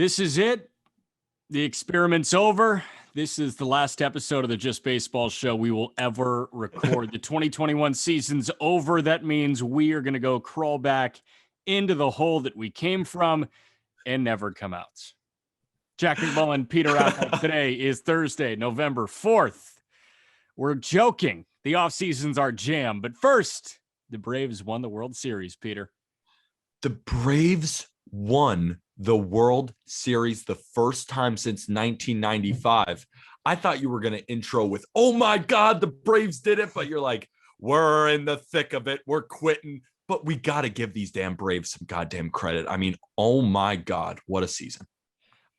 This is it. The experiment's over. This is the last episode of the Just Baseball show we will ever record. The 2021 season's over. That means we are going to go crawl back into the hole that we came from and never come out. Jack McMullen, Peter Apple. Today is Thursday, November 4th. We're joking. The offseason's our jam. But first, the Braves won the World Series, Peter. The Braves won the World Series the first time since 1995. I thought you were going to intro with, oh my God, the Braves did it. But you're like, we're in the thick of it. We're quitting. But we got to give these damn Braves some goddamn credit. I mean, oh my God, what a season.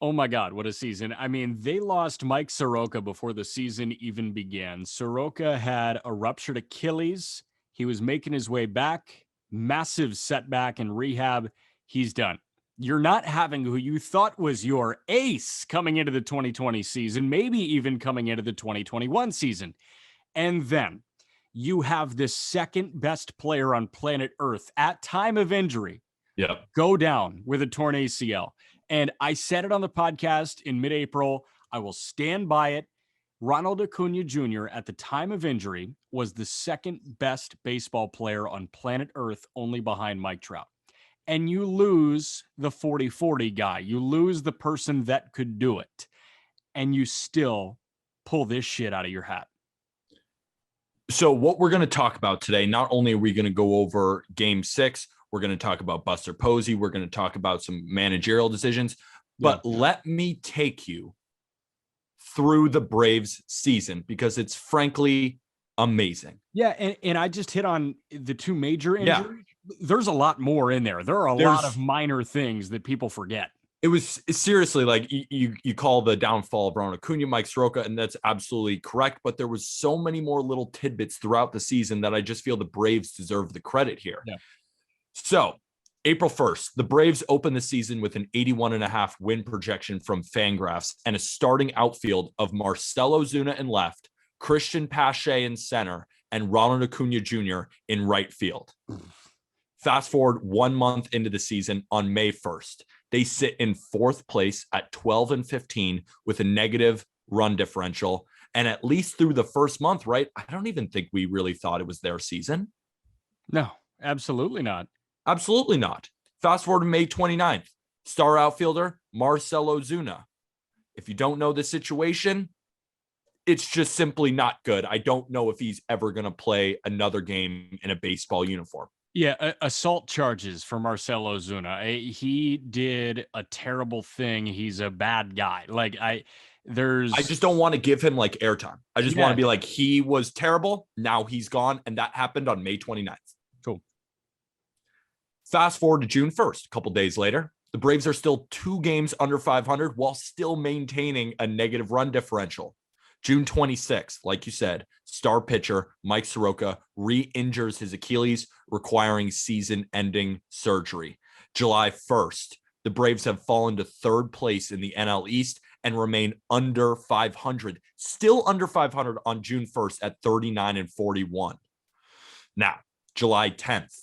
Oh my God, what a season. I mean, they lost Mike Soroka before the season even began. Soroka had a ruptured Achilles. He was making his way back. Massive setback in rehab. He's done. You're not having who you thought was your ace coming into the 2020 season, maybe even coming into the 2021 season. And then you have the second best player on planet Earth at time of injury go down with a torn ACL. And I said it on the podcast in mid-April. I will stand by it. Ronald Acuna Jr. at the time of injury was the second best baseball player on planet Earth, only behind Mike Trout. And you lose the 40-40 guy. You lose the person that could do it. And you still pull this shit out of your hat. So what we're going to talk about today, not only are we going to go over Game 6, we're going to talk about Buster Posey. We're going to talk about some managerial decisions. But let me take you through the Braves season because it's frankly amazing. Yeah, and I just hit on the two major injuries. Yeah. There's a lot more in there. There are a lot of minor things that people forget. It's seriously like you call the downfall of Ronald Acuna, Mike Soroka, and that's absolutely correct. But there was so many more little tidbits throughout the season that I just feel the Braves deserve the credit here. Yeah. So April 1st, the Braves opened the season with an 81.5 win projection from Fangraphs and a starting outfield of Marcell Ozuna in left, Christian Pache in center, and Ronald Acuna Jr. in right field. Fast forward 1 month into the season on May 1st. They sit in fourth place at 12-15 with a negative run differential. And at least through the first month, right? I don't even think we really thought it was their season. No, absolutely not. Absolutely not. Fast forward to May 29th. Star outfielder Marcell Ozuna. If you don't know the situation, it's just simply not good. I don't know if he's ever going to play another game in a baseball uniform. Yeah, assault charges for Marcell Ozuna. He did a terrible thing. He's a bad guy. I just don't want to give him like airtime. I just want to be like, he was terrible. Now he's gone. And that happened on May 29th. Cool. Fast forward to June 1st, a couple days later, the Braves are still 2 games under 500 while still maintaining a negative run differential. June 26th, like you said, star pitcher Mike Soroka re-injures his Achilles, requiring season-ending surgery. July 1st, the Braves have fallen to third place in the NL East and remain under 500, still under 500 on June 1st at 39-41. Now, July 10th,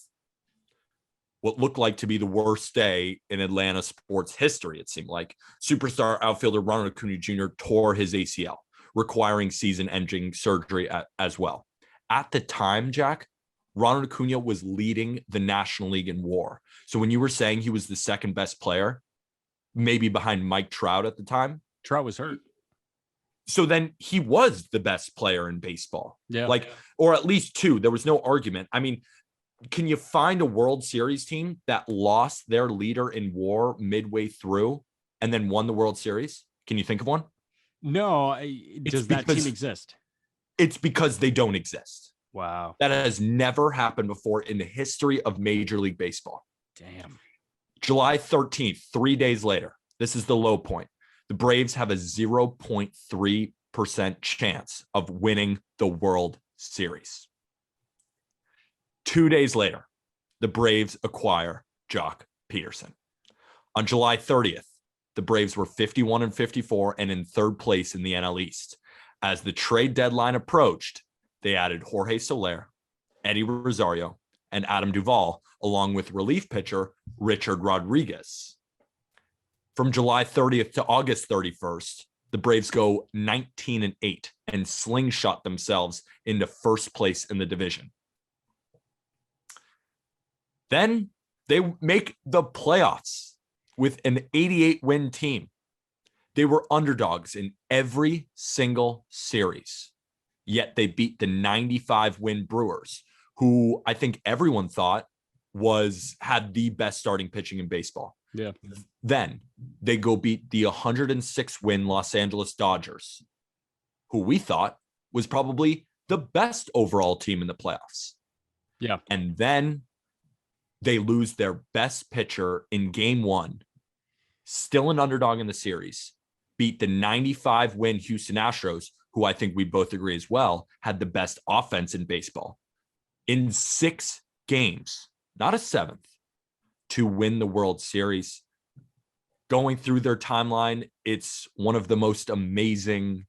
what looked like to be the worst day in Atlanta sports history, it seemed like. Superstar outfielder Ronald Acuna Jr. tore his ACL, requiring season-ending surgery as well. At the time, Jack, Ronald Acuna was leading the National League in WAR. So when you were saying he was the second best player, maybe behind Mike Trout at the time. Trout was hurt. So then he was the best player in baseball. Yeah. Or at least 2. There was no argument. I mean, can you find a World Series team that lost their leader in WAR midway through and then won the World Series? Can you think of one? No. Does that team exist? It's because they don't exist. Wow. That has never happened before in the history of Major League Baseball. Damn. July 13th, 3 days later. This is the low point. The Braves have a 0.3% chance of winning the World Series. 2 days later, the Braves acquire Jock Peterson. On July 30th, the Braves were 51-54 and in third place in the NL East. As the trade deadline approached, they added Jorge Soler, Eddie Rosario, and Adam Duvall, along with relief pitcher Richard Rodriguez. from July 30th to August 31st, the Braves go 19-8 and slingshot themselves into first place in the division. Then they make the playoffs with an 88-win team. They were underdogs in every single series, yet they beat the 95-win Brewers, who I think everyone thought had the best starting pitching in baseball. Yeah. Then they go beat the 106-win Los Angeles Dodgers, who we thought was probably the best overall team in the playoffs. Yeah. And then they lose their best pitcher in game one, still an underdog in the series, beat the 95-win Houston Astros, who I think we both agree as well had the best offense in baseball, in 6 games, not a 7th, to win the World Series. Going through their timeline, it's one of the most amazing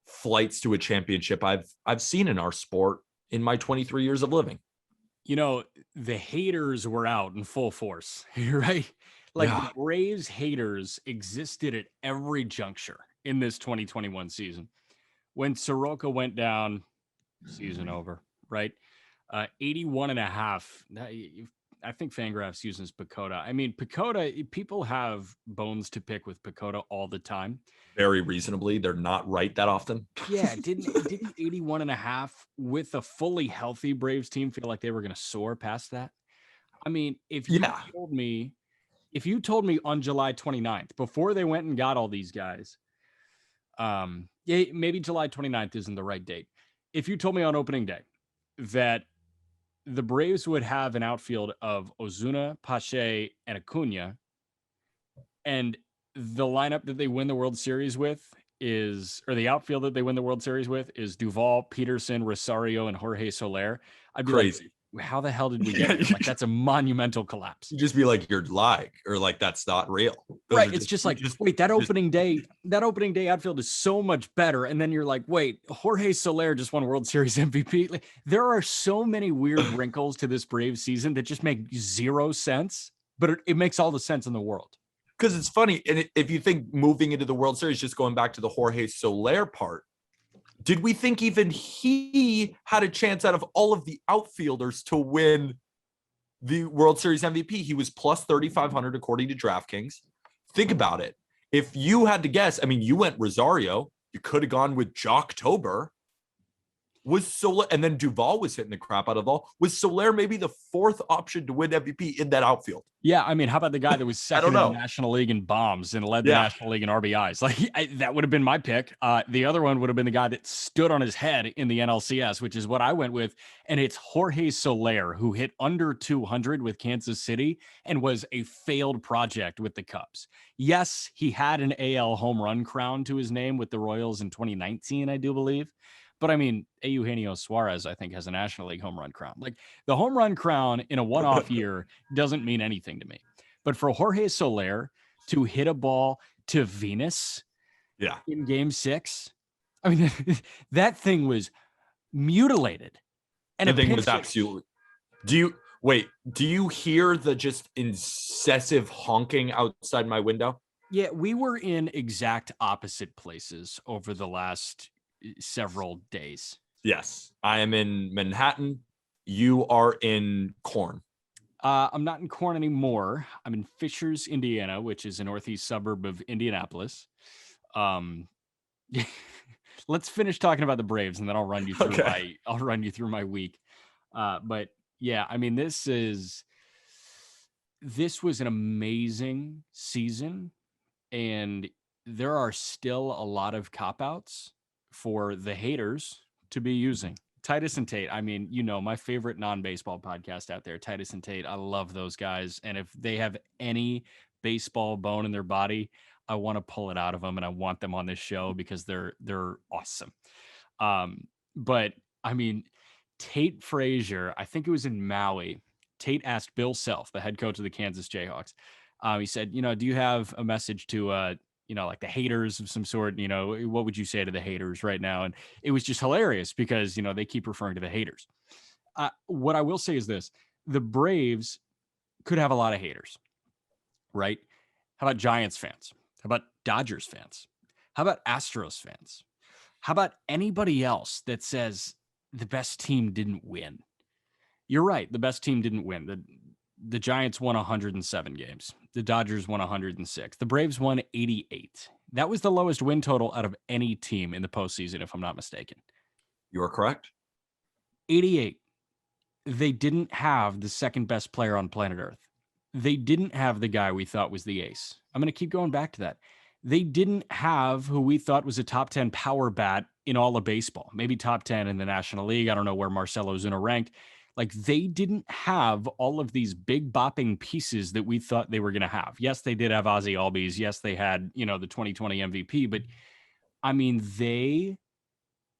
flights to a championship I've seen in our sport in my 23 years of living. You know, the haters were out in full force, right? Like the Braves haters existed at every juncture in this 2021 season. When Soroka went down, season over, right? 81.5. I think Fangraphs uses Pacoda. I mean, Pacoda, people have bones to pick with Pacoda all the time. Very reasonably. They're not right that often. Yeah. Didn't 81.5 with a fully healthy Braves team feel like they were going to soar past that? I mean, if you told me on July 29th, before they went and got all these guys, maybe July 29th isn't the right date. If you told me on opening day that the Braves would have an outfield of Ozuna, Pache, and Acuna, and the lineup that they win the World Series with or the outfield that they win the World Series with is Duvall, Peterson, Rosario, and Jorge Soler, I'd be crazy. Like, how the hell did we get here? Like, that's a monumental collapse. You just be like, you're lying, or like, that's not real. Right. It's just like, wait, that opening day outfield is so much better. And then you're like, wait, Jorge Soler just won World Series MVP. Like, there are so many weird wrinkles to this Braves season that just make zero sense, but it makes all the sense in the world. Because it's funny. And if you think moving into the World Series, just going back to the Jorge Soler part, did we think even he had a chance out of all of the outfielders to win the World Series MVP? He was plus 3,500 according to DraftKings. Think about it. If you had to guess, I mean, you went Rosario. You could have gone with Jocktober. Was Soler, and then Duvall was hitting the crap out of all. Was Soler maybe the 4th option to win MVP in that outfield? Yeah, I mean, how about the guy that was second in the National League in bombs and led the National League in RBIs? Like, that would have been my pick. The other one would have been the guy that stood on his head in the NLCS, which is what I went with. And it's Jorge Soler, who hit under 200 with Kansas City and was a failed project with the Cubs. Yes, he had an AL home run crown to his name with the Royals in 2019, I do believe. But I mean, Eugenio Suarez, I think, has a National League home run crown. Like, the home run crown in a one-off year doesn't mean anything to me. But for Jorge Soler to hit a ball to Venus in game 6, I mean, that thing was mutilated. And the thing was absolutely. Do you hear the just incessant honking outside my window? Yeah, we were in exact opposite places over the last several days. Yes, I am in Manhattan. You are in Corn. I'm not in Corn anymore. I'm in Fishers, Indiana, which is a northeast suburb of Indianapolis. Let's finish talking about the Braves, and then I'll run you through my week. But yeah, I mean, this was an amazing season, and there are still a lot of cop-outs for the haters to be using. Titus and Tate, I mean, my favorite non-baseball podcast out there, Titus and Tate. I love those guys. And if they have any baseball bone in their body, I want to pull it out of them, and I want them on this show because they're awesome. But I mean, Tate Frazier, I think it was in Maui. Tate asked Bill Self, the head coach of the Kansas Jayhawks. He said, do you have a message to, like the haters of some sort, what would you say to the haters right now? And it was just hilarious because, they keep referring to the haters. What I will say is this: the Braves could have a lot of haters, right? How about Giants fans? How about Dodgers fans? How about Astros fans? How about anybody else that says the best team didn't win? You're right. The best team didn't win. The Giants won 107 games. The Dodgers won 106. The Braves won 88. That was the lowest win total out of any team in the postseason, if I'm not mistaken. You are correct. 88. They didn't have the second best player on planet Earth. They didn't have the guy we thought was the ace. I'm going to keep going back to that. They didn't have who we thought was a top 10 power bat in all of baseball, maybe top 10 in the National League. I don't know where Marcell Ozuna ranked. Like, they didn't have all of these big bopping pieces that we thought they were going to have. Yes, they did have Ozzy Albies. Yes, they had, the 2020 MVP, but I mean, they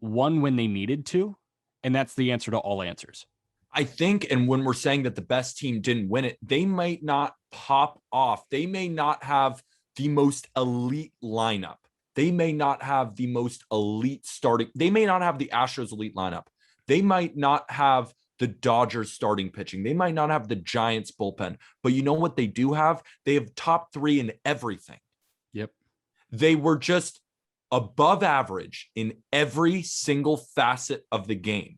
won when they needed to. And that's the answer to all answers. I think, and when we're saying that the best team didn't win it, they might not pop off. They may not have the most elite lineup. They may not have the most elite starting. They may not have the Astros elite lineup. They might not have the Dodgers starting pitching. They might not have the Giants bullpen. But you know what they do have? They have top 3 in everything. Yep. They were just above average in every single facet of the game.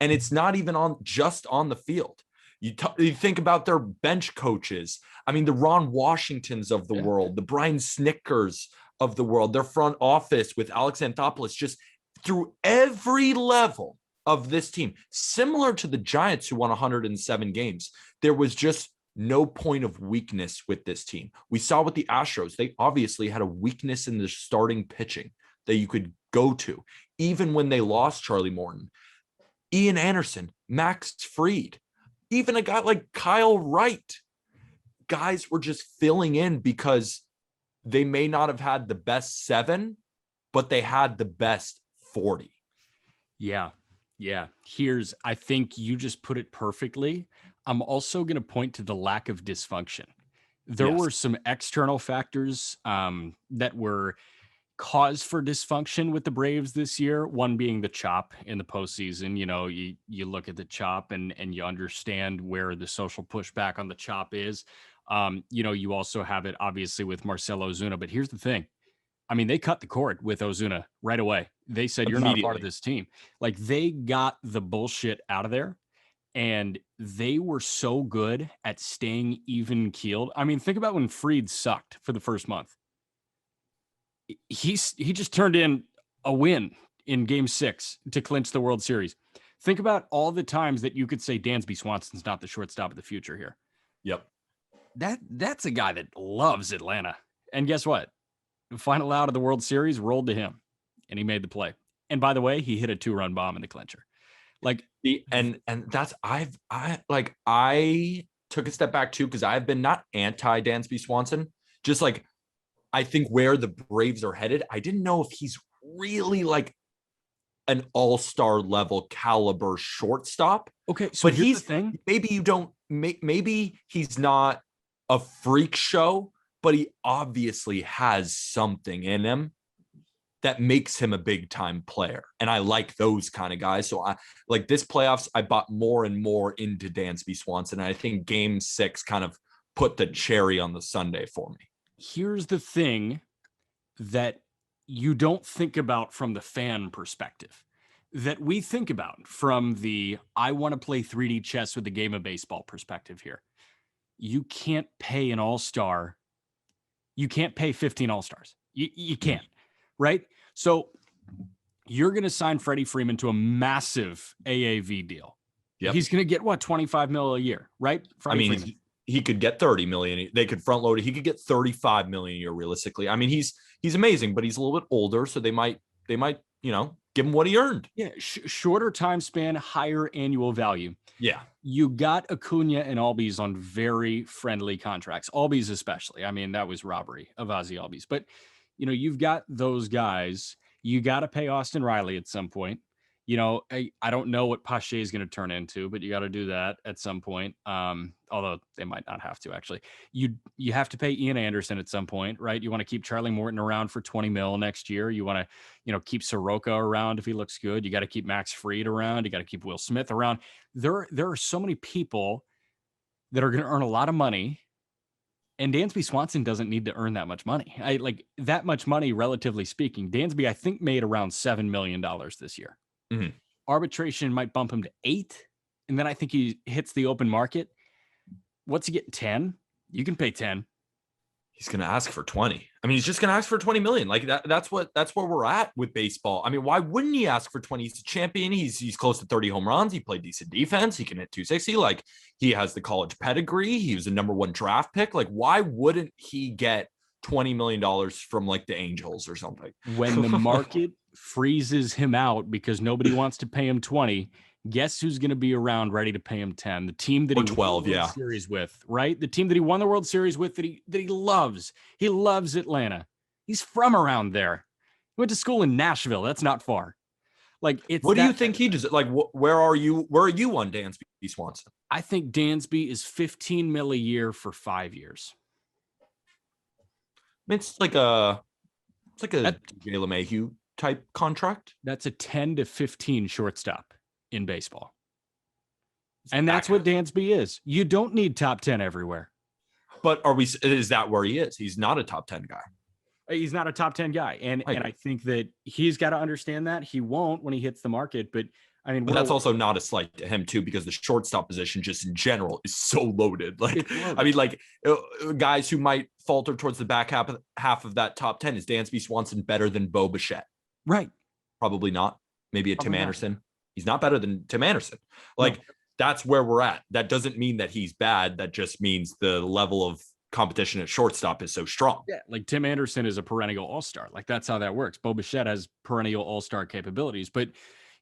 And it's not even just on the field. You think about their bench coaches. I mean, the Ron Washingtons of the world, the Brian Snickers of the world, their front office with Alex Anthopoulos, just through every level of this team, similar to the Giants who won 107 games. There was just no point of weakness with this team. We saw with the Astros, they obviously had a weakness in the starting pitching that you could go to, even when they lost Charlie Morton. Ian Anderson, Max Fried, even a guy like Kyle Wright. Guys were just filling in because they may not have had the best 7, but they had the best 40. Yeah. I think you just put it perfectly. I'm also going to point to the lack of dysfunction. There were some external factors that were cause for dysfunction with the Braves this year. One being the chop in the postseason. You look at the chop and you understand where the social pushback on the chop is. You also have it obviously with Marcell Ozuna, but here's the thing. I mean, they cut the cord with Ozuna right away. They said, you're not a part of this team. Like, they got the bullshit out of there, and they were so good at staying even keeled. I mean, think about when Fried sucked for the first month. He just turned in a win in Game 6 to clinch the World Series. Think about all the times that you could say Dansby Swanson's not the shortstop of the future here. Yep. That's a guy that loves Atlanta. And guess what? The final out of the World Series rolled to him, and he made the play. And by the way, he hit a 2-run bomb in the clincher. Like, and that's I took a step back too, because I've been not anti Dansby Swanson, just like I think where the Braves are headed, I didn't know if he's really like an all-star level caliber shortstop. Okay, so but here's the thing. Maybe he's not a freak show, but he obviously has something in him that makes him a big time player. And I like those kind of guys. So I like this playoffs, I bought more and more into Dansby Swanson. And I think Game 6 kind of put the cherry on the sundae for me. Here's the thing that you don't think about from the fan perspective, that we think about from the I want to play 3D chess with the game of baseball perspective here. You can't pay an all-star. You can't pay 15 all-stars. You can't, right? So you're going to sign Freddie Freeman to a massive AAV deal. Yep. He's going to get what, $25 million a year, right? Freddie Freeman. He could get 30 million. They could front load it. He could get 35 million a year realistically. I mean, he's amazing, but he's a little bit older, so they might, give him what he earned. Yeah, shorter time span, higher annual value. Yeah. You got Acuna and Albies on very friendly contracts. Albies especially. I mean, that was robbery of Ozzy Albies. But, you've got those guys. You got to pay Austin Riley at some point. I don't know what Pache is going to turn into, but you got to do that at some point. Although they might not have to actually. You have to pay Ian Anderson at some point, right? You want to keep Charlie Morton around for 20 mil next year. You want to, keep Soroka around if he looks good. You got to keep Max Fried around. You got to keep Will Smith around. There are so many people that are going to earn a lot of money, And Dansby Swanson doesn't need to earn that much money. I like that much money, relatively speaking. Dansby, I think, made around $7 million this year. Mhm. Arbitration might bump him to 8. And then I think he hits the open market. What's he getting? 10? You can pay 10. He's going to ask for 20. I mean, he's just going to ask for 20 million. Like that's where we're at with baseball. I mean, why wouldn't he ask for 20? He's a champion. He's close to 30 home runs. He played decent defense. He can hit 260. Like, he has the college pedigree. He was a number 1 draft pick. Like, why wouldn't he get $20 million from like the Angels or something? When the market freezes him out because nobody wants to pay him 20, guess who's going to be around ready to pay him 10? The team that Or he 12, won the World Series with, right? The team that he won the World Series with, that he loves. He loves Atlanta. He's from around there. He went to school in Nashville. That's not far. Like, it's what do you think he does? Like, where are you on Dansby Swanson? I think Dansby is 15 mil a year for 5 years. It's like a DJ LeMahieu type contract. That's a 10 to 15 shortstop in baseball. And that's what Dansby is. You don't need top 10 everywhere. But is that where he is? He's not a top 10 guy. He's not a top 10 guy. And I think that he's got to understand that. He won't when he hits the market. But I mean, that's also not a slight to him too, because the shortstop position just in general is so loaded. Like, I mean, like, guys who might falter towards the back half of that top 10. Is Dansby Swanson better than Bo Bichette? Right. Probably not. Maybe Tim Anderson. He's not better than Tim Anderson. Like, that's where we're at. That doesn't mean that he's bad. That just means the level of competition at shortstop is so strong. Yeah, like Tim Anderson is a perennial all-star. Like, that's how that works. Bo Bichette has perennial all-star capabilities. But,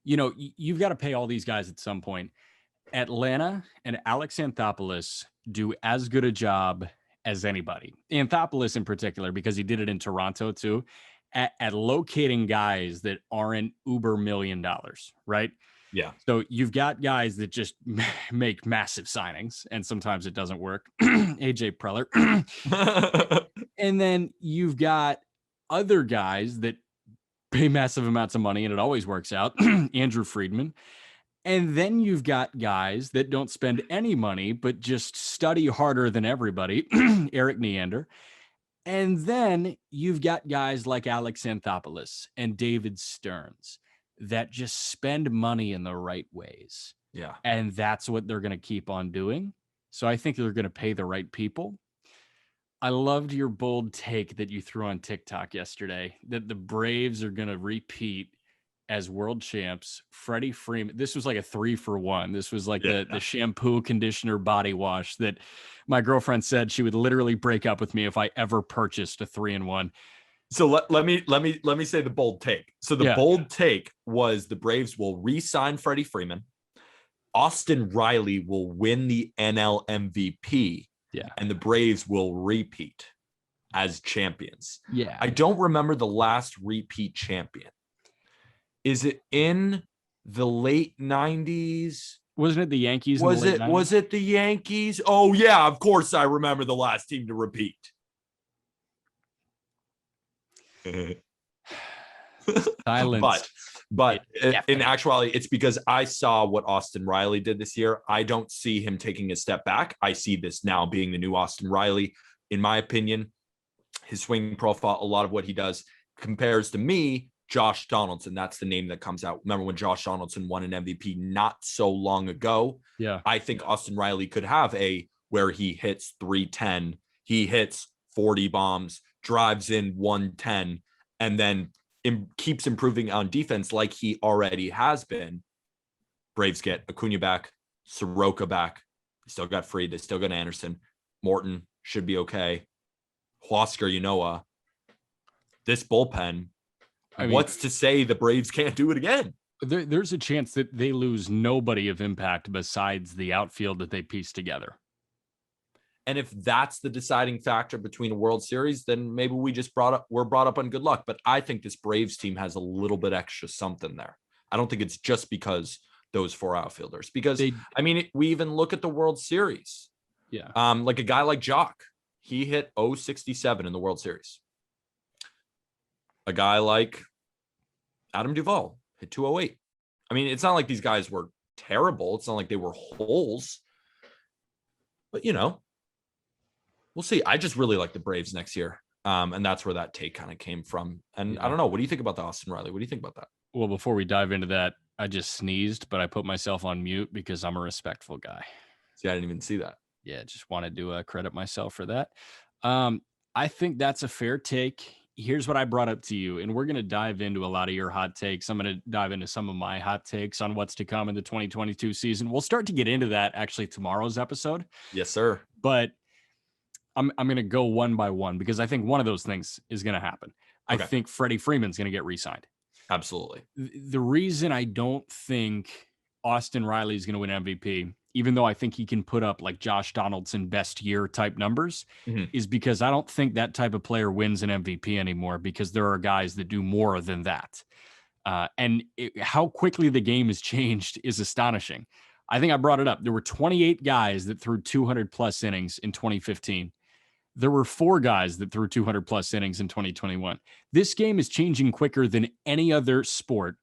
you know, you've got to pay all these guys at some point. Atlanta and Alex Anthopoulos do as good a job as anybody. Anthopoulos in particular, because he did it in Toronto too, at locating guys that aren't uber $1 million, right? Yeah. So you've got guys that just make massive signings, and sometimes it doesn't work. AJ Preller. And then you've got other guys that pay massive amounts of money, and it always works out. Andrew Friedman. And then you've got guys that don't spend any money, but just study harder than everybody. Eric Neander. And then you've got guys like Alex Anthopoulos and David Stearns that just spend money in the right ways. Yeah. And that's what they're going to keep on doing. So I think they're going to pay the right people. I loved your bold take that you threw on TikTok yesterday, that the Braves are going to repeat as world champs. Freddie Freeman, this was like a 3-for-1. This was like the shampoo, conditioner, body wash that my girlfriend said she would literally break up with me if I ever purchased a 3-in-1. So let me say the bold take. So the bold take was the Braves will re-sign Freddie Freeman. Austin Riley will win the NL MVP. Yeah. And the Braves will repeat as champions. Yeah. I don't remember the last repeat champion. Is it in the late 90s? Wasn't it the Yankees? Was it the Yankees? Oh yeah, of course I remember the last team to repeat. Silence. But in actuality, it's because I saw what Austin Riley did this year. I don't see him taking a step back. I see this now being the new Austin Riley. In my opinion, his swing profile, a lot of what he does compares to me, Josh Donaldson. That's the name that comes out. Remember when Josh Donaldson won an MVP not so long ago? Yeah. I think Austin Riley could have where he hits 310, he hits 40 bombs, drives in 110, and then keeps improving on defense like he already has been. Braves get Acuna back, Soroka back. They still got Fried. They still got Anderson. Morton should be okay. Huascar Ynoa. This bullpen, what's to say the Braves can't do it again? There's a chance that they lose nobody of impact besides the outfield that they piece together. And if that's the deciding factor between a World Series, then maybe we're brought up on good luck. But I think this Braves team has a little bit extra something there. I don't think it's just because those 4 outfielders. Because, we even look at the World Series. Yeah. Like a guy like Jock, he hit 067 in the World Series. A guy like Adam Duvall hit 208. I mean, it's not like these guys were terrible. It's not like they were holes. But, We'll see. I just really like the Braves next year. And that's where that take kind of came from. And I don't know. What do you think about the Austin Riley? What do you think about that? Well, before we dive into that, I just sneezed, but I put myself on mute because I'm a respectful guy. See, I didn't even see that. Yeah, just wanted to credit myself for that. I think that's a fair take. Here's what I brought up to you, and we're going to dive into a lot of your hot takes. I'm going to dive into some of my hot takes on what's to come in the 2022 season. We'll start to get into that actually tomorrow's episode. Yes, sir. But I'm going to go one by one because I think one of those things is going to happen. Okay. I think Freddie Freeman's going to get re-signed. Absolutely. The reason I don't think Austin Riley is going to win MVP, even though I think he can put up like Josh Donaldson best year type numbers, is because I don't think that type of player wins an MVP anymore because there are guys that do more than that. How quickly the game has changed is astonishing. I think I brought it up. There were 28 guys that threw 200 plus innings in 2015. There were 4 guys that threw 200 plus innings in 2021. This game is changing quicker than any other sport.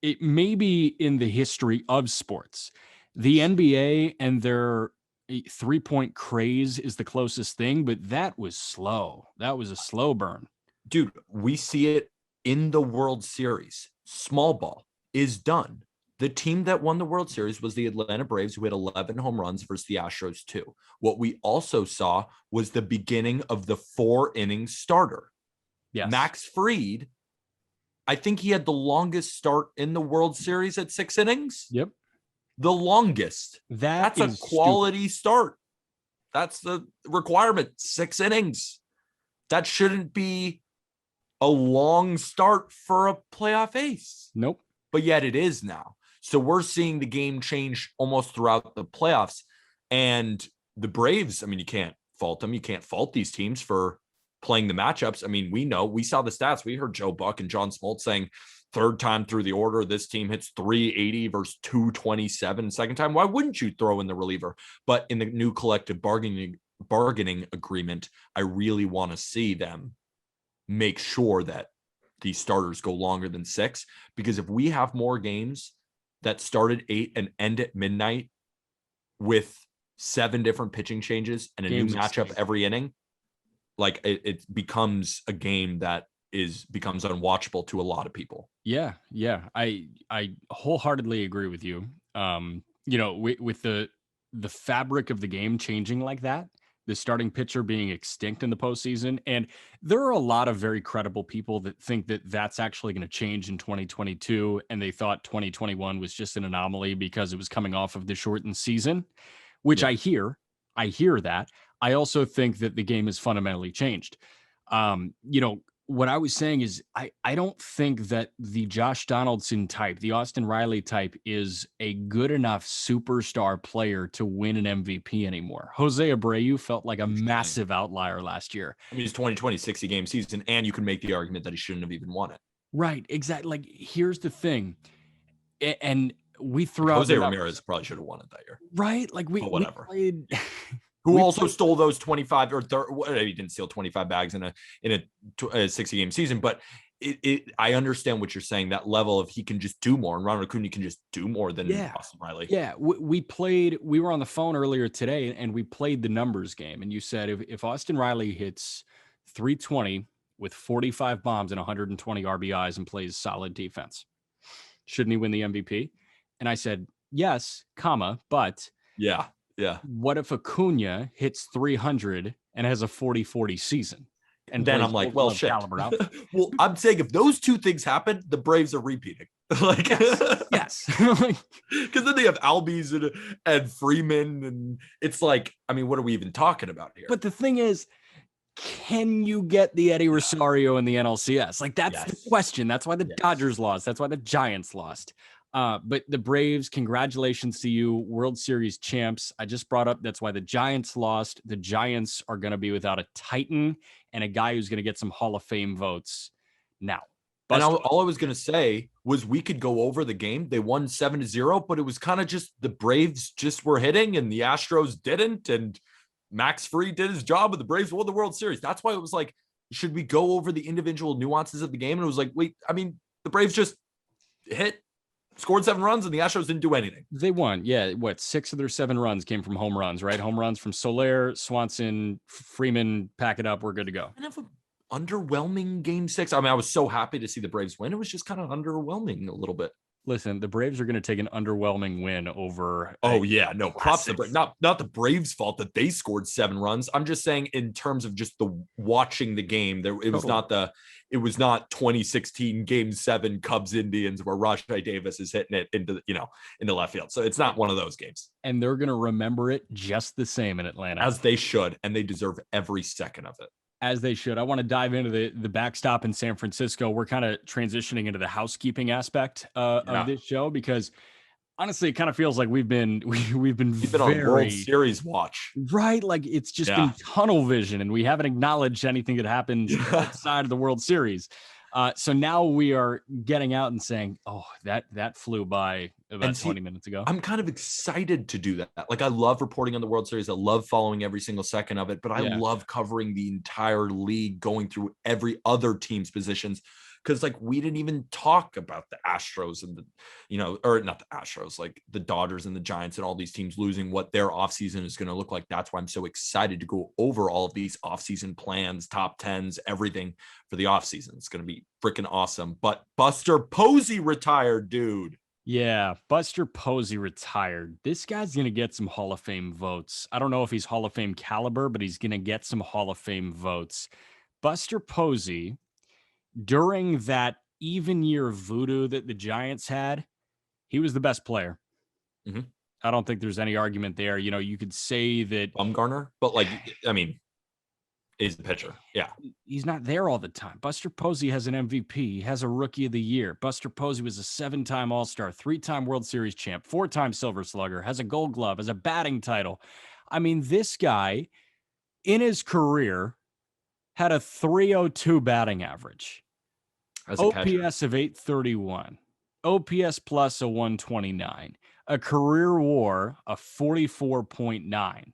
It may be in the history of sports. The NBA and their 3-point craze is the closest thing, but that was slow. That was a slow burn. Dude, we see it in the World Series. Small ball is done. The team that won the World Series was the Atlanta Braves, who had 11 home runs versus the Astros 2. What we also saw was the beginning of the 4-inning starter. Yes. Max Fried, I think he had the longest start in the World Series at 6 innings. Yep. The longest. That's a quality start. That's the requirement. 6 innings. That shouldn't be a long start for a playoff ace. Nope. But yet it is now. So we're seeing the game change almost throughout the playoffs. And the Braves, I mean, you can't fault them. You can't fault these teams for playing the matchups. I mean, we saw the stats. We heard Joe Buck and John Smoltz saying 3rd time through the order, this team hits 380 versus 227. 2nd time, why wouldn't you throw in the reliever? But in the new collective bargaining agreement, I really want to see them make sure that these starters go longer than 6, because if we have more games that start at 8 and end at midnight with 7 different pitching changes and a new matchup every inning, like it becomes a game that becomes unwatchable to a lot of people. Yeah. I wholeheartedly agree with you. With the fabric of the game changing like that, the starting pitcher being extinct in the postseason. And there are a lot of very credible people that think that that's actually going to change in 2022. And they thought 2021 was just an anomaly because it was coming off of the shortened season, which I hear that. I also think that the game has fundamentally changed. What I was saying is I don't think that the Josh Donaldson type, the Austin Riley type, is a good enough superstar player to win an MVP anymore. Jose Abreu felt like a massive outlier last year. I mean, he's 2020, 60-game season, and you can make the argument that he shouldn't have even won it. Right, exactly. Like, here's the thing. And we threw out Jose Ramirez probably should have won it that year. Right? Like, whatever. We played... Who also stole those 25 or 30, he didn't steal 25 bags in a 60-game season, but I understand what you're saying, that level of he can just do more, and Ronald Acuna can just do more than Austin Riley. Yeah, we were on the phone earlier today and we played the numbers game, and you said if Austin Riley hits 320 with 45 bombs and 120 RBIs and plays solid defense, shouldn't he win the MVP? And I said, yes, but yeah. What if Acuna hits 300 and has a 40-40 season? And then I'm like, well, shit. Well, I'm saying if those two things happen, the Braves are repeating. Like, yes. Because then they have Albies and Freeman, and it's like, I mean, what are we even talking about here? But the thing is, can you get the Eddie Rosario in the NLCS? Like, that's the question. That's why the Dodgers lost. That's why the Giants lost. But the Braves, congratulations to you, World Series champs. I just brought up that's why the Giants lost. The Giants are going to be without a Titan and a guy who's going to get some Hall of Fame votes now. And all I was going to say was we could go over the game. They won 7-0, but it was kind of just the Braves just were hitting and the Astros didn't. And Max Fried did his job and the Braves won the World Series. That's why it was like, should we go over the individual nuances of the game? And it was like, wait, I mean, the Braves just hit. scored 7 runs, and the Astros didn't do anything. They won. Yeah. What, 6 of their 7 runs came from home runs, right? Home runs from Soler, Swanson, Freeman. Pack it up. We're good to go. Kind of an underwhelming game 6. I mean, I was so happy to see the Braves win. It was just kind of underwhelming a little bit. Listen, the Braves are going to take an underwhelming win over. Oh yeah, no, props to not the Braves' fault that they scored 7 runs. I'm just saying in terms of just the watching the game, it was not 2016 Game 7 Cubs Indians where Rajai Davis is hitting it into left field. So it's not one of those games. And they're going to remember it just the same in Atlanta, as they should, and they deserve every second of it. As they should. I want to dive into the backstop in San Francisco. We're kind of transitioning into the housekeeping aspect of this show, because honestly, it kind of feels like we've been on World Series watch, right? Like it's just been tunnel vision, and we haven't acknowledged anything that happened outside of the World Series. So now we are getting out and saying, "Oh, that flew by about 20 minutes ago." I'm kind of excited to do that. Like, I love reporting on the World Series. I love following every single second of it, but I love covering the entire league, going through every other team's positions. Because like we didn't even talk about the Astros and or not the Astros, like the Dodgers and the Giants and all these teams losing, what their offseason is going to look like. That's why I'm so excited to go over all of these offseason plans, top 10s, everything for the offseason. It's going to be freaking awesome. But Buster Posey retired, dude. Yeah, Buster Posey retired. This guy's going to get some Hall of Fame votes. I don't know if he's Hall of Fame caliber, but he's going to get some Hall of Fame votes. Buster Posey, during that even year voodoo that the Giants had, he was the best player. Mm-hmm. I don't think there's any argument there. You could say that Bumgarner, but he's the pitcher. Yeah. He's not there all the time. Buster Posey has an MVP. He has a Rookie of the Year. Buster Posey was a 7-time All-Star, 3-time World Series champ, 4-time Silver Slugger, has a Gold Glove, has a batting title. I mean, this guy in his career had a 302 batting average. OPS of 831, OPS plus a 129, a career WAR of 44.9.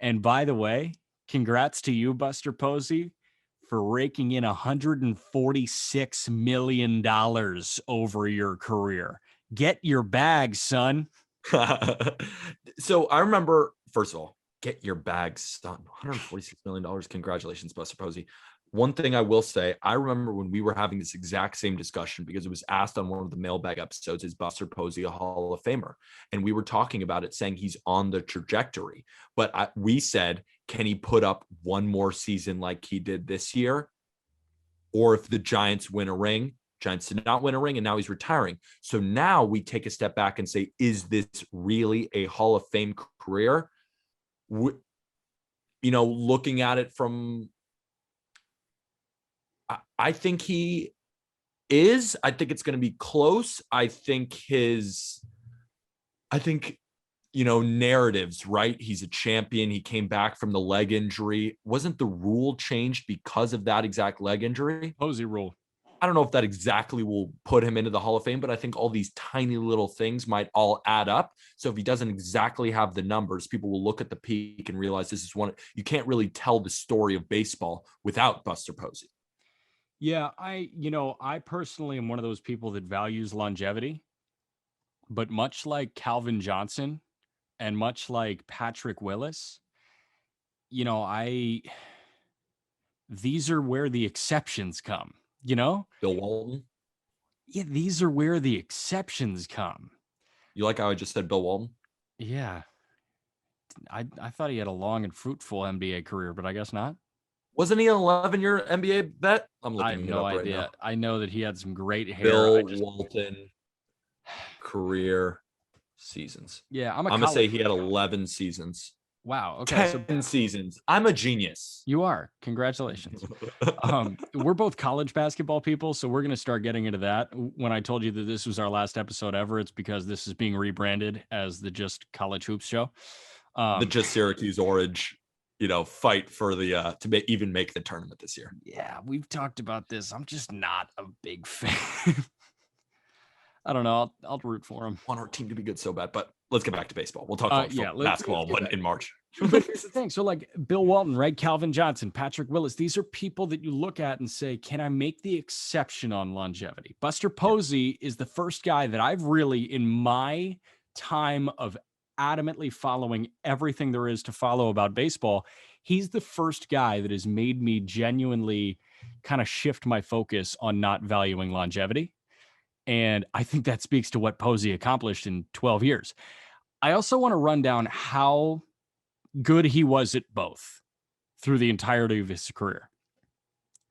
And by the way, congrats to you, Buster Posey, for raking in $146 million over your career. Get your bag, son. So I remember, first of all, get your bag, son. $146 million. Congratulations, Buster Posey. One thing I will say, I remember when we were having this exact same discussion, because it was asked on one of the mailbag episodes, is Buster Posey a Hall of Famer? And we were talking about it, saying he's on the trajectory. But we said, can he put up one more season like he did this year? Or if the Giants win a ring, Giants did not win a ring, and now he's retiring. So now we take a step back and say, is this really a Hall of Fame career? Looking at it from... I think he is. I think it's going to be close. I think narratives, right? He's a champion. He came back from the leg injury. Wasn't the rule changed because of that exact leg injury? Posey rule. I don't know if that exactly will put him into the Hall of Fame, but I think all these tiny little things might all add up. So if he doesn't exactly have the numbers, people will look at the peak and realize this is one. You can't really tell the story of baseball without Buster Posey. Yeah, I personally am one of those people that values longevity, but much like Calvin Johnson and much like Patrick Willis, these are where the exceptions come, Bill Walton? Yeah, these are where the exceptions come. You like how I just said Bill Walton? Yeah. I thought he had a long and fruitful NBA career, but I guess not. Wasn't he an 11-year NBA vet? I'm looking. I have no idea. Right now. I know that he had some great hair. Bill Walton career seasons. Yeah, I'm gonna say he had 11 seasons. Wow. Okay. 10 seasons. I'm a genius. You are. Congratulations. We're both college basketball people, so we're gonna start getting into that. When I told you that this was our last episode ever, it's because this is being rebranded as the Just College Hoops Show. The Just Syracuse Orange. Fight for the to even make the tournament this year. Yeah, we've talked about this. I'm just not a big fan. I don't know. I'll root for him. Want our team to be good so bad, but let's get back to baseball. We'll talk college basketball in March. But here's the thing. So like Bill Walton, right? Calvin Johnson, Patrick Willis, these are people that you look at and say, can I make the exception on longevity? Buster Posey is the first guy that I've really, in my time of adamantly following everything there is to follow about baseball, he's the first guy that has made me genuinely kind of shift my focus on not valuing longevity. And I think that speaks to what Posey accomplished in 12 years. I also want to run down how good he was at both through the entirety of his career.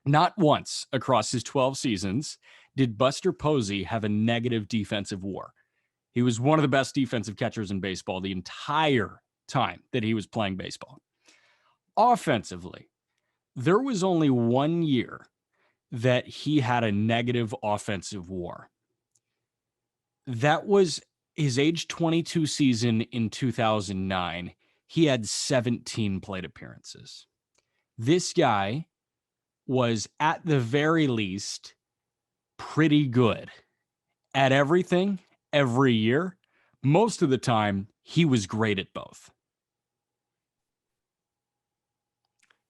Not once across his 12 seasons did Buster Posey have a negative defensive WAR. He was one of the best defensive catchers in baseball the entire time that he was playing baseball. Offensively, there was only 1 year that he had a negative offensive WAR. That was his age 22 season in 2009. He had 17 plate appearances. This guy was, at the very least, pretty good at everything every year. Most of the time, he was great at both.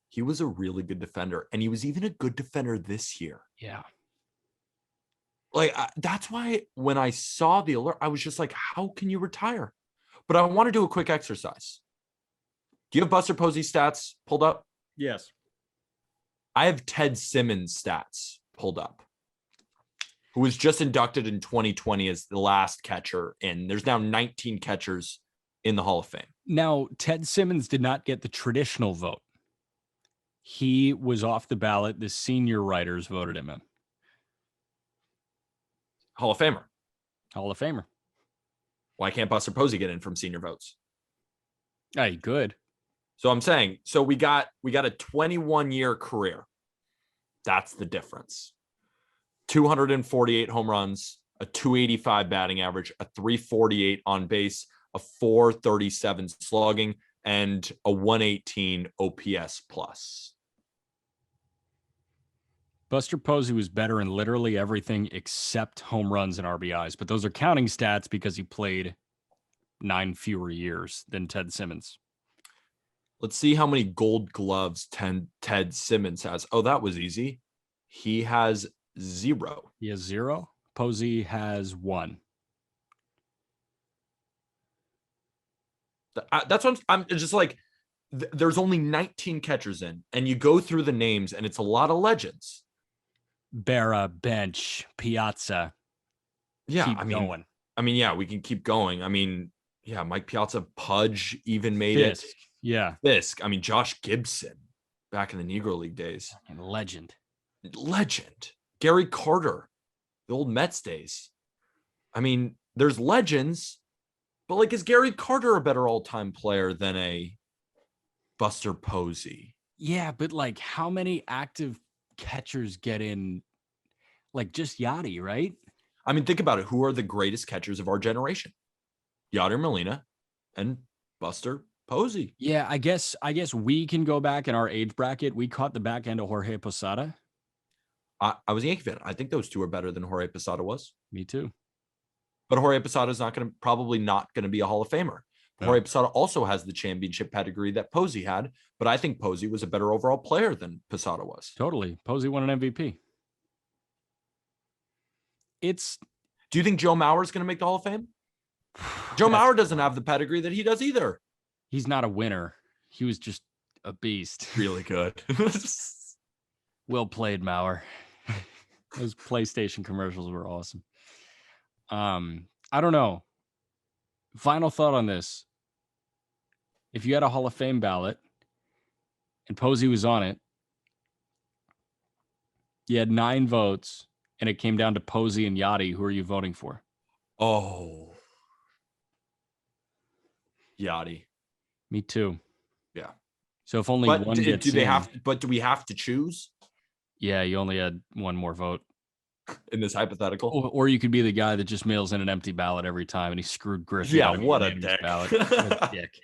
He was a really good defender, and he was even a good defender this year. Yeah. Like, that's why when I saw the alert, I was just like, how can you retire? But I want to do a quick exercise. Do you have Buster Posey stats pulled up? Yes. I have Ted Simmons stats pulled up, who was just inducted in 2020 as the last catcher in. There's now 19 catchers in the Hall of Fame. Now, Ted Simmons did not get the traditional vote. He was off the ballot. The senior writers voted him in. Hall of Famer. Hall of Famer. Why can't Buster Posey get in from senior votes? Hey, good. So I'm saying, so we got a 21-year career. That's the difference. 248 home runs, a 285 batting average, a 348 on base, a 437 slugging, and a 118 OPS plus. Buster Posey was better in literally everything except home runs and RBIs, but those are counting stats because he played 9 fewer years than Ted Simmons. Let's see how many gold gloves Ted Simmons has. Oh, that was easy. He has 0. He has 0. Posey has 1. That's what I'm just like, there's only 19 catchers in, and you go through the names, and it's a lot of legends. Berra, Bench, Piazza. Yeah, keep going. I mean, yeah, we can keep going. I mean, yeah, Mike Piazza, Pudge even made Fisk. it. Yeah. Fisk. I mean, Josh Gibson back in the Negro League days. Legend. Gary Carter, the old Mets days. I mean, there's legends, but like, is Gary Carter a better all-time player than a Buster Posey? Yeah, but like, how many active catchers get in? Like, just Yachty, right? I mean, think about it. Who are the greatest catchers of our generation? Yadier Molina and Buster Posey. Yeah, I guess we can go back in our age bracket. We caught the back end of Jorge Posada. I was a Yankee fan. I think those two are better than Jorge Posada was. Me too. But Jorge Posada is probably not going to be a Hall of Famer. No. Jorge Posada also has the championship pedigree that Posey had, but I think Posey was a better overall player than Posada was. Totally. Posey won an MVP. Do you think Joe Mauer is going to make the Hall of Fame? Joe Mauer doesn't have the pedigree that he does either. He's not a winner. He was just a beast. Really good. Well played, Mauer. Those PlayStation commercials were awesome. I don't know. Final thought on this. If you had a Hall of Fame ballot and Posey was on it, you had 9 votes and it came down to Posey and Yachty, who are you voting for? Oh. Yachty. Me too. Yeah. So if only one gets in, do we have to choose? Yeah, you only had 1 more vote. In this hypothetical? Or you could be the guy that just mails in an empty ballot every time and he screwed Griffey. Yeah, what a dick. What a dick.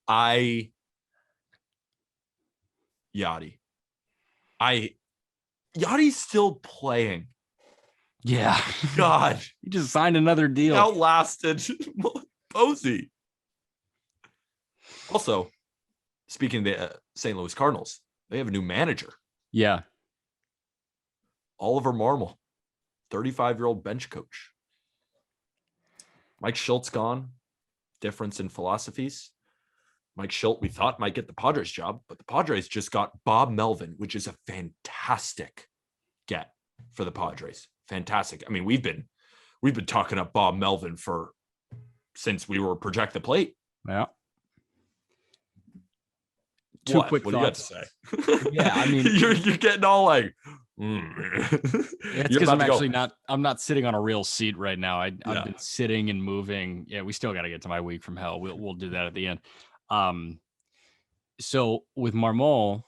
Yachty. Yachty's still playing. Yeah. God, He just signed another he deal. outlasted Posey. Also, speaking of the St. Louis Cardinals, they have a new manager. Yeah. Oliver Marmol, 35-year-old bench coach. Mike Schultz gone. Difference in philosophies. Mike Schultz, we thought might get the Padres job, but the Padres just got Bob Melvin, which is a fantastic get for the Padres. Fantastic. I mean, we've been talking up Bob Melvin since we were Project the Plate. Yeah. What do you got to say? Yeah, I mean, you're getting all like, it's because I'm not sitting on a real seat right now. I've been sitting and moving. Yeah, we still got to get to my week from hell. We'll do that at the end. So with Marmol,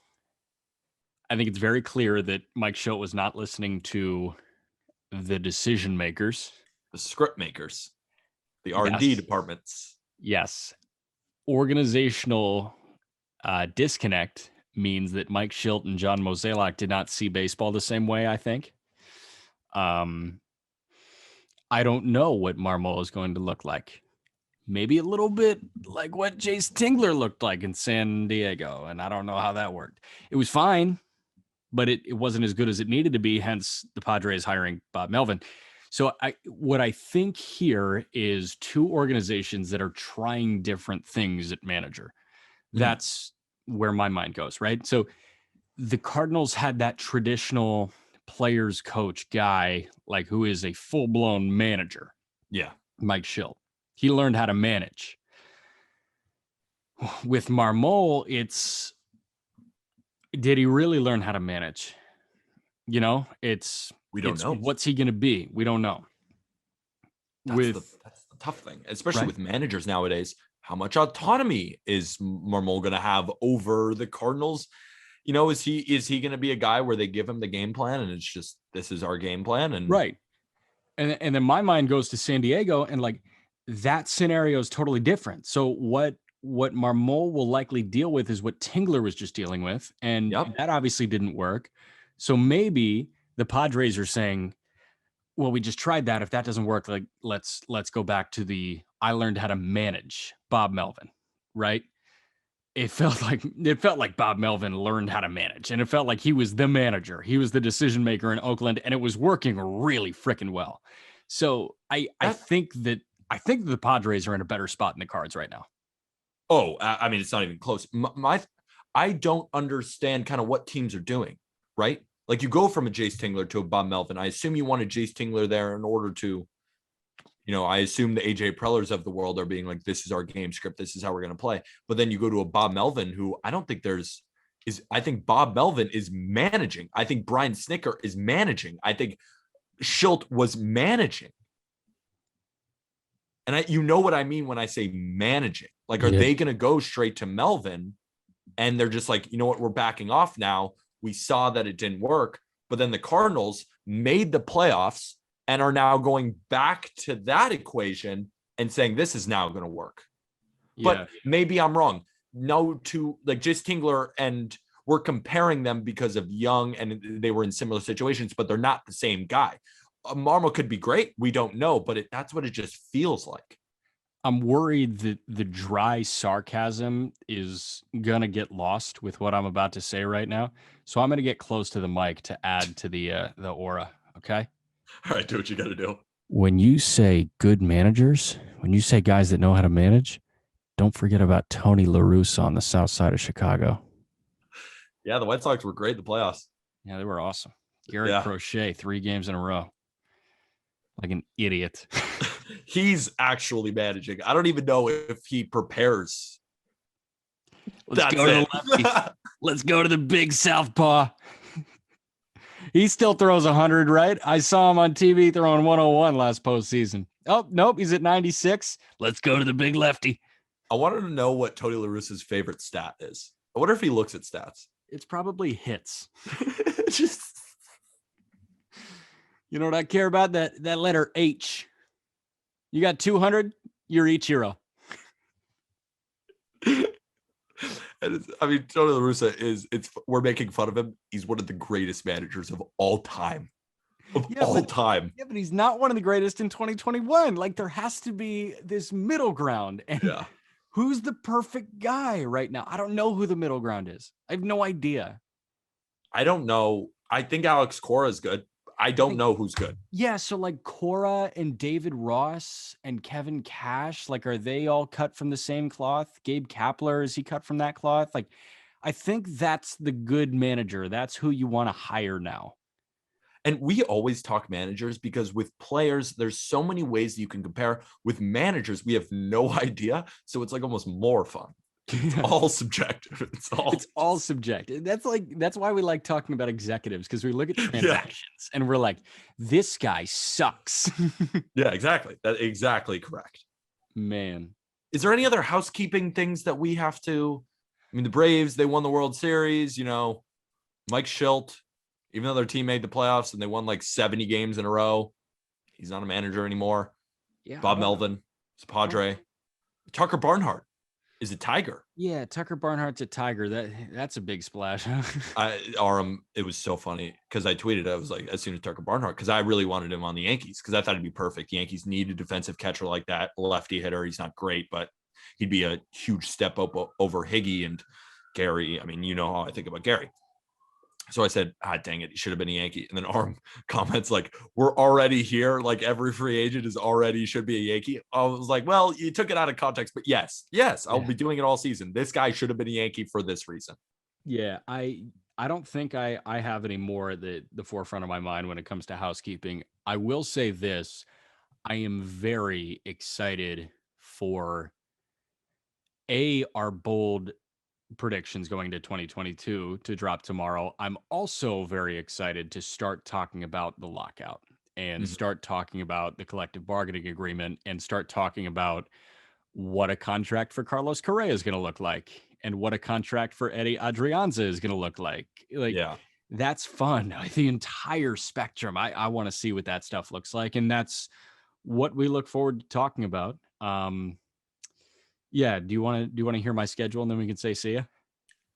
I think it's very clear that Mike Schultz was not listening to the decision makers, the script makers, the R&D departments. Yes. Organizational disconnect means that Mike Schultz and John Mozeliak did not see baseball the same way, I think. I don't know what Marmol is going to look like. Maybe a little bit like what Jace Tingler looked like in San Diego, and I don't know how that worked. It was fine, but it wasn't as good as it needed to be, hence the Padres hiring Bob Melvin. So what I think here is two organizations that are trying different things at manager. That's where my mind goes, right? So the Cardinals had that traditional players coach guy, like who is a full-blown manager. Yeah. Mike Schultz. He learned how to manage. With Marmol, did he really learn how to manage? We don't know. What's he going to be? We don't know. That's the tough thing, especially with managers nowadays. How much autonomy is Marmol going to have over the Cardinals? Is he going to be a guy where they give him the game plan and it's just, this is our game plan? And right. And then my mind goes to San Diego, and like that scenario is totally different. So what Marmol will likely deal with is what Tingler was just dealing with. And that obviously didn't work. So maybe the Padres are saying, well, we just tried that. If that doesn't work, like let's go back to I learned how to manage Bob Melvin, right? It felt like Bob Melvin learned how to manage, and it felt like he was the manager. He was the decision maker in Oakland, and it was working really freaking well. So I think the Padres are in a better spot in the Cards right now. Oh, I mean, it's not even close. I don't understand kind of what teams are doing, right? Like you go from a Jace Tingler to a Bob Melvin. I assume you want a Jace Tingler there in order to, I assume the AJ Prellers of the world are being like, this is our game script. This is how we're going to play. But then you go to a Bob Melvin who I don't think I think Bob Melvin is managing. I think Brian Snitker is managing. I think Schultz was managing. And you know what I mean when I say managing. Like, are they going to go straight to Melvin? And they're just like, you know what, we're backing off now. We saw that it didn't work. But then the Cardinals made the playoffs and are now going back to that equation and saying this is now going to work. But maybe I'm wrong. No, to like just Tingler, and we're comparing them because of young and they were in similar situations, but they're not the same guy. Marmol could be great. We don't know, but that's what it just feels like. I'm worried that the dry sarcasm is going to get lost with what I'm about to say right now. So I'm going to get close to the mic to add to the aura. Okay. All right. Do what you got to do. When you say good managers, when you say guys that know how to manage, don't forget about Tony Larussa on the south side of Chicago. Yeah. The White Sox were great in the playoffs. Yeah, they were awesome. Garrett Crochet, 3 games in a row. Like an idiot. He's actually managing. I don't even know if he prepares. Let's go to the lefty. Let's go to the big southpaw. He still throws 100, right? I saw him on TV throwing 101 last postseason. Oh, nope. He's at 96. Let's go to the big lefty. I wanted to know what Tony La Russa's favorite stat is. I wonder if he looks at stats. It's probably hits. You know what I care about? That letter H. You got 200, you're Ichiro. I mean, Tony La Russa we're making fun of him. He's one of the greatest managers of all time. of Yeah, all time. Yeah, but he's not one of the greatest in 2021. Like, there has to be this middle ground. And Yeah. who's the perfect guy right now? I don't know who the middle ground is. I have no idea. I don't know. I think Alex Cora is good. I don't know who's good. Yeah, so like Cora and David Ross and Kevin Cash, like, are they all cut from the same cloth? Gabe Kapler, is he cut from that cloth? Like, I think that's the good manager. That's who you want to hire now. And we always talk managers because with players, there's so many ways that you can compare. With managers, we have no idea. So it's like almost more fun. It's all subjective. It's all subjective. That's why we like talking about executives, because we look at transactions and we're like, this guy sucks. Yeah, exactly. That's exactly correct. Man. Is there any other housekeeping things that we have to? I mean, the Braves, they won the World Series, Mike Schilt, even though their team made the playoffs and they won like 70 games in a row, he's not a manager anymore. Yeah. Bob Melvin is a Padre. Tucker Barnhart is a Tiger. Yeah, Tucker Barnhart's a Tiger. That's a big splash. It was so funny because I tweeted, I was like, as soon as Tucker Barnhart, because I really wanted him on the Yankees because I thought it'd be perfect. The Yankees need a defensive catcher like that, a lefty hitter. He's not great, but he'd be a huge step up over Higgy and Gary. I mean, you know how I think about Gary. So I said, dang it, he should have been a Yankee. And then Arm comments like, we're already here. Like every free agent should be a Yankee. I was like, well, you took it out of context, but yes, I'll be doing it all season. This guy should have been a Yankee for this reason. Yeah, I don't think I have any more at the forefront of my mind when it comes to housekeeping. I will say this. I am very excited for our bold predictions going into 2022 to drop tomorrow. I'm also very excited to start talking about the lockout and start talking about the collective bargaining agreement and start talking about what a contract for Carlos Correa is going to look like and what a contract for Eddie Adrianza is going to look like. That's fun. The entire spectrum. I want to see what that stuff looks like. And that's what we look forward to talking about. Yeah. Do you want to hear my schedule and then we can say, see ya?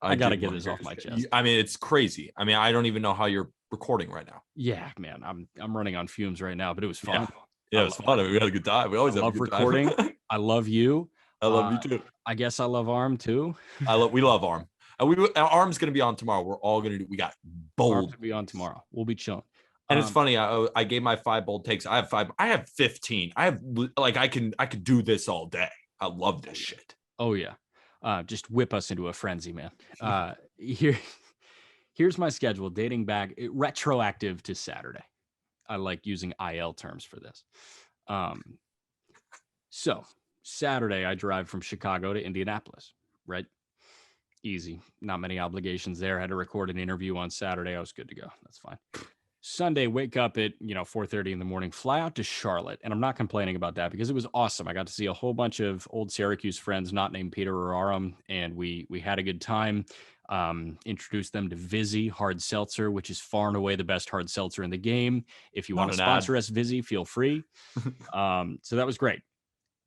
I got to get this off my chest. I mean, it's crazy. I mean, I don't even know how you're recording right now. Yeah, man, I'm running on fumes right now, but it was fun. Yeah, it was fun. We had a good time. We always have a good recording. Time. I love you. I love you too. I guess I love Arm too. We love Arm. And Arm's going to be on tomorrow. We're all going to do. We got bold. Arm's going to be on tomorrow. We'll be chilling. And it's funny. I gave my 5 bold takes. I have 5. I have 15. I have I could do this all day. I love this shit. Oh yeah. Just whip us into a frenzy, man. Here's my schedule dating back retroactive to Saturday. I like using IL terms for this. So Saturday, I drive from Chicago to Indianapolis, right? Easy. Not many obligations there. I had to record an interview on Saturday. I was good to go. That's fine. Sunday, wake up at 4:30 in the morning, fly out to Charlotte. And I'm not complaining about that because it was awesome. I got to see a whole bunch of old Syracuse friends, not named Peter or Aram, and we had a good time. Introduced them to Vizzy Hard Seltzer, which is far and away the best hard seltzer in the game. If you want to sponsor us, Vizzy, feel free. So that was great.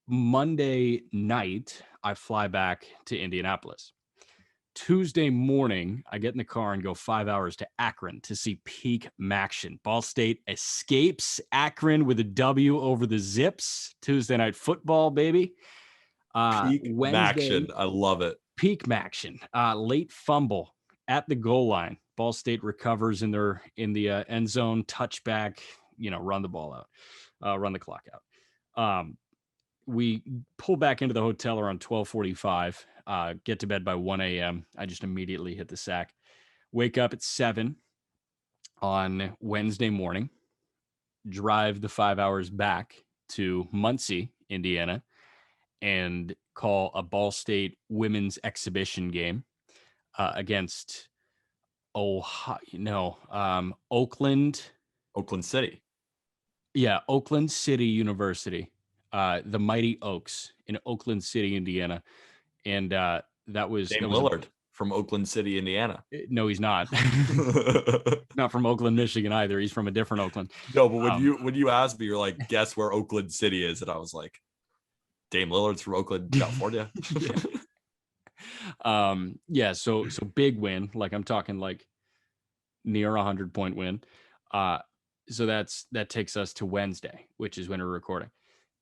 Monday night, I fly back to Indianapolis. Tuesday morning, I get in the car and go 5 hours to Akron to see Peak Maction. Ball State escapes Akron with a W over the Zips. Tuesday night football, baby. Peak Maction. I love it. Peak Maction. Late fumble at the goal line. Ball State recovers in the end zone, touchback, run the ball out, run the clock out. We pull back into the hotel around 12:45, get to bed by 1 a.m. I just immediately hit the sack. Wake up at 7 on Wednesday morning, drive the 5 hours back to Muncie, Indiana, and call a Ball State women's exhibition game against Oakland City. Yeah, Oakland City University. The Mighty Oaks in Oakland City, Indiana. And that was Dame Lillard from Oakland City, Indiana. No, he's not. Not from Oakland, Michigan either. He's from a different Oakland. No, but when you asked me, you're like, guess where Oakland City is? And I was like, Dame Lillard's from Oakland, California. So big win. Like I'm talking like near 100-point win. So that takes us to Wednesday, which is when we're recording.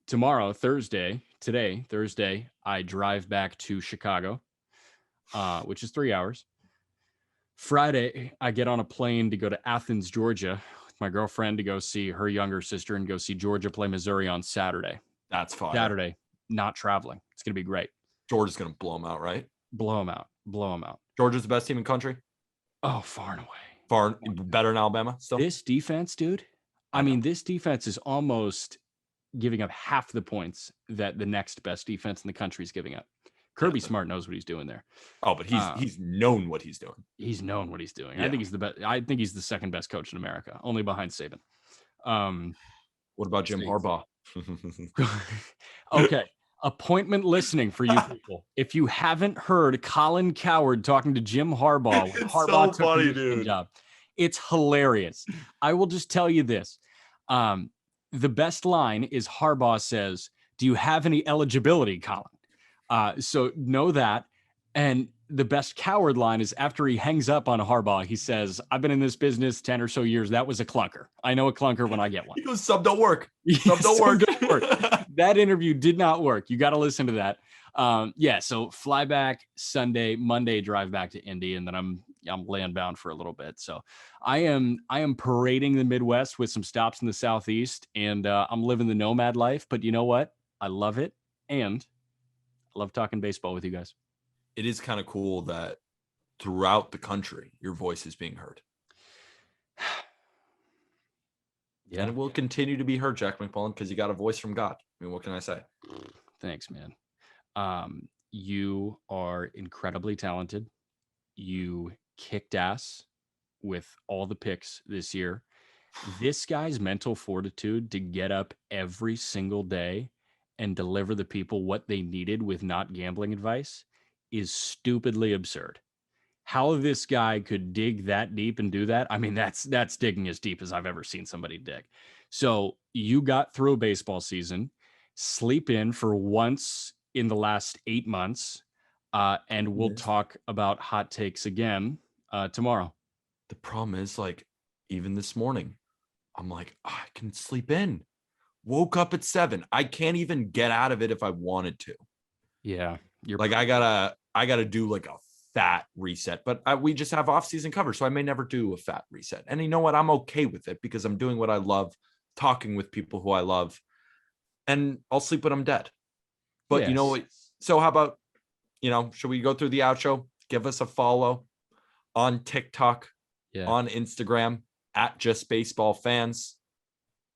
Tomorrow, Thursday, I drive back to Chicago, which is 3 hours. Friday, I get on a plane to go to Athens, Georgia with my girlfriend to go see her younger sister and go see Georgia play Missouri on Saturday. That's fire. Saturday, not traveling. It's going to be great. Georgia's going to blow them out, right? Blow them out. Georgia's the best team in the country? Oh, far and away. Far better than Alabama still? This defense, dude, I mean, this defense is almost giving up half the points that the next best defense in the country is giving up. Kirby Smart knows what he's doing there. Oh, but he's known what he's doing. He's known what he's doing. Yeah. I think he's the best. I think he's the second best coach in America, only behind Saban. What about Jim Harbaugh? Okay. Appointment listening for you people. If you haven't heard Colin Cowherd talking to Jim Harbaugh, it's Harbaugh so funny, dude. Job, it's hilarious. I will just tell you this. The best line is Harbaugh says, "Do you have any eligibility, Colin?" So know that. And the best Cowherd line is after he hangs up on Harbaugh, he says, "I've been in this business 10 or so years. That was a clunker. I know a clunker when I get one." He goes, "Sub don't work. Sub don't work." That interview did not work. You got to listen to that. So fly back Sunday, Monday, drive back to Indy, and then I'm land bound for a little bit. So I am parading the Midwest with some stops in the Southeast, and I'm living the nomad life. But you know what? I love it, and I love talking baseball with you guys. It is kind of cool that throughout the country, your voice is being heard. Yeah. And it will continue to be heard, Jack McMullen, because you got a voice from God. I mean, what can I say? Thanks, man. You are incredibly talented. You kicked ass with all the picks this year. This guy's mental fortitude to get up every single day and deliver the people what they needed with not gambling advice is stupidly absurd. How this guy could dig that deep and do that, I mean, that's digging as deep as I've ever seen somebody dig. So you got through a baseball season, sleep in for once in the last 8 months, and we'll talk about hot takes again tomorrow. The problem is, like, even this morning, I'm like, I can sleep in. Woke up at 7. I can't even get out of it if I wanted to. Yeah. You're like, I gotta do like a fat reset, but we just have off-season coverage, so I may never do a fat reset. And you know what? I'm okay with it because I'm doing what I love, talking with people who I love, and I'll sleep when I'm dead. But yes. You know what? So how about, should we go through the outro? Give us a follow on TikTok, on Instagram at Just Baseball Fans.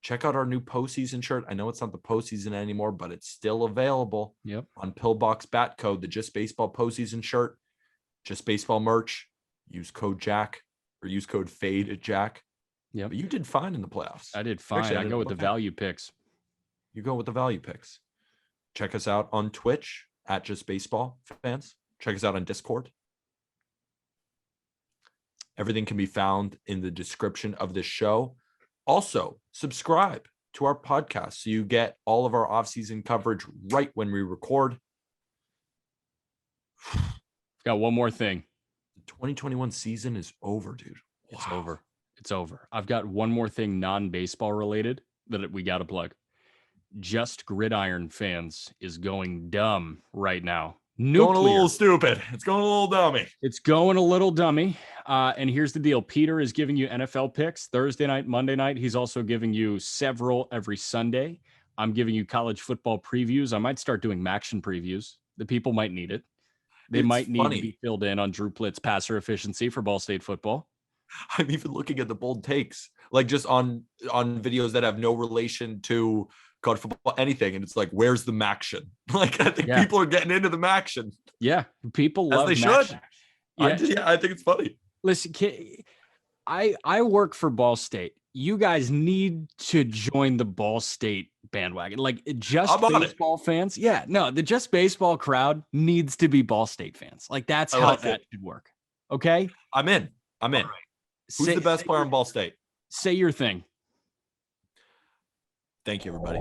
Check out our new postseason shirt. I know it's not the postseason anymore, but it's still available. Yep. On Pillbox Bat Code, the Just Baseball postseason shirt, Just Baseball merch. Use code Jack or use code Fade at Jack. Yeah. But you did fine in the playoffs. I did fine. Actually, I go with the value picks. You go with the value picks. Check us out on Twitch at Just Baseball Fans. Check us out on Discord. Everything can be found in the description of this show. Also, subscribe to our podcast so you get all of our off-season coverage right when we record. Got one more thing. The 2021 season is over, dude. It's over. It's over. I've got one more thing non-baseball related that we got to plug. Just Gridiron Fans is going dumb right now. Nuclear. Going a little stupid. It's going a little dummy. It's going a little dummy. And here's the deal. Peter is giving you NFL picks Thursday night, Monday night. He's also giving you several every Sunday. I'm giving you college football previews. I might start doing Maction previews. The people might need it. They might need to be filled in on Drew Plitt's passer efficiency for Ball State football. I'm even looking at the bold takes, like just on videos that have no relation to college football, anything. And it's like, where's the Maction? Like, I think people are getting into the Maction. Yeah. People love as they Maction. should. Yeah. I think it's funny. Listen, I work for Ball State. You guys need to join the Ball State bandwagon. Like, just baseball fans. Yeah, no, the Just Baseball crowd needs to be Ball State fans. Like, that's how that should work. Okay? I'm in. Right. Who's the best player in Ball State? Say your thing. Thank you, everybody.